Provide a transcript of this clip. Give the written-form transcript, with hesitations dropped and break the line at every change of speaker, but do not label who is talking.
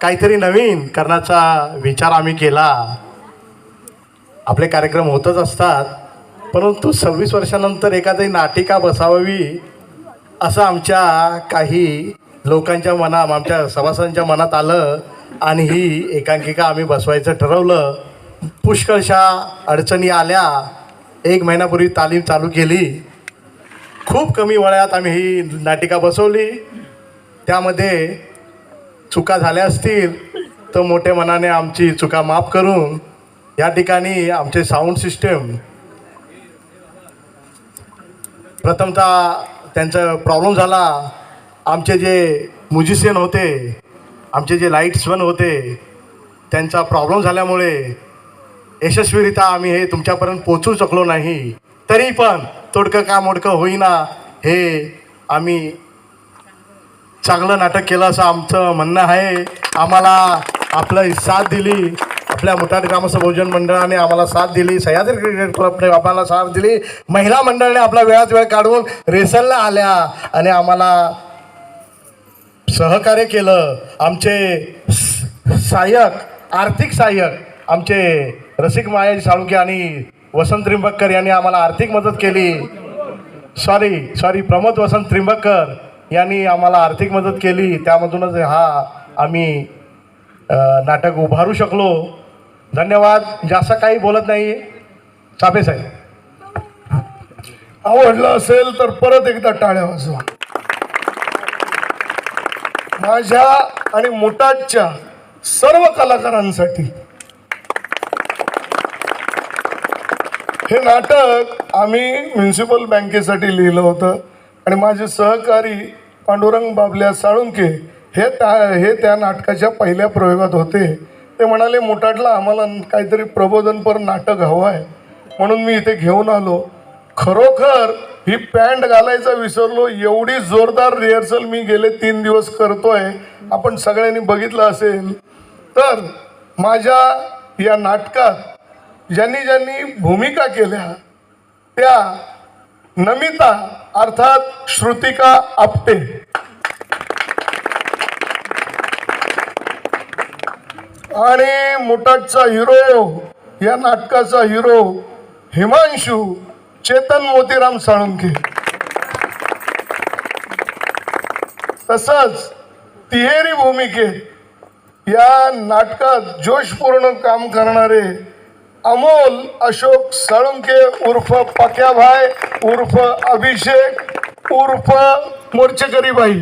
काहीतरी नवीन करण्याचा विचार आम्ही केला. आपले कार्यक्रम होतच असतात, परंतु 26 वर्षानंतर एखादी नाटिका बसावावी असं आमच्या काही लोकांच्या मनात, आमच्या सभासदांच्या मनात आलं आणि ही एकांकिका आम्ही बसवायचं ठरवलं. पुष्कळशा अडचणी आल्या. 1 महिन्यापूर्वी तालीम चालू केली. खूप कमी वेळात आम्ही ही नाटिका बसवली. त्यामध्ये चुका झाल्या असतील तर मोठ्या मनाने आमची चुका माफ करून या ठिकाणी आमचे साऊंड सिस्टम प्रथमतः त्यांचा प्रॉब्लेम झाला. आमचे जे म्युझिशियन होते, आमचे जे लाईट्समन होते, त्यांचा प्रॉब्लेम झाल्यामुळे यशस्वीरित्या आम्ही हे तुमच्यापर्यंत पोचू शकलो नाही. तरी पण तोडकं का मोडकं होईना हे आम्ही चांगलं नाटक केलं असं आमचं म्हणणं आहे. आम्हाला आपलं साथ दिली, आपल्या मुठाट ग्रामस्थ बहुजन मंडळाने आम्हाला साथ दिली, सह्याद्री क्रिकेट क्लबने आम्हाला साथ दिली, महिला मंडळाने आपला वेळात वेळ काढून रेसलला आल्या आणि आम्हाला सहकार्य केलं. आमचे सहाय्यक, आर्थिक सहाय्यक आमचे रसिक मायाजी साळुंखे आणि वसंत त्रिंबककर यांनी आम्हाला आर्थिक मदत केली. सॉरी प्रमोद वसंत त्रिंबककर यांनी आम्हाला आर्थिक मदत केली. त्यामधूनच आम्ही नाटक उभारू शकलो. धन्यवाद. जास्त काही बोलत नाही. चाफे साहेब,
आवडलं असेल तर परत एकदा टाळ्या वाजवा. माझ्या आणि मुठाटच्या सर्व कलाकारांसाठी हे नाटक आम्ही म्युन्सिपल बँकेसाठी लिहिलं होतं आणि माझे सहकारी पांडुरंग बाबल्या साळुंखे हे त्या नाटकाच्या पहिल्या प्रयोगात होते. ते म्हणाले मुठाटला आम्हाला काहीतरी प्रबोधनपर नाटक हवं आहे, म्हणून मी इथे घेऊन आलो. खरोखर ही पॅन्ट घालायचा विसरलो. एवढी जोरदार रिहर्सल मी गेले 3 दिवस करतोय. आपण सगळ्यांनी बघितलं असेल. तर माझ्या या नाटकात ज्यांनी भूमिका केल्या त्या नमिता अर्थात श्रुतिका आपटे, आणि मुठाटचा हिरो, या नाटकाचा हिरो हिमांशू चेतन मोतीराम साळुंखे, तसंच तिहेरी भूमिकेत या नाटकात जोशपूर्ण काम करणारे अमोल अशोक साळुंखे उर्फ पक्याभाई उर्फ अभिषेक उर्फ मोर्चेकरी बाई.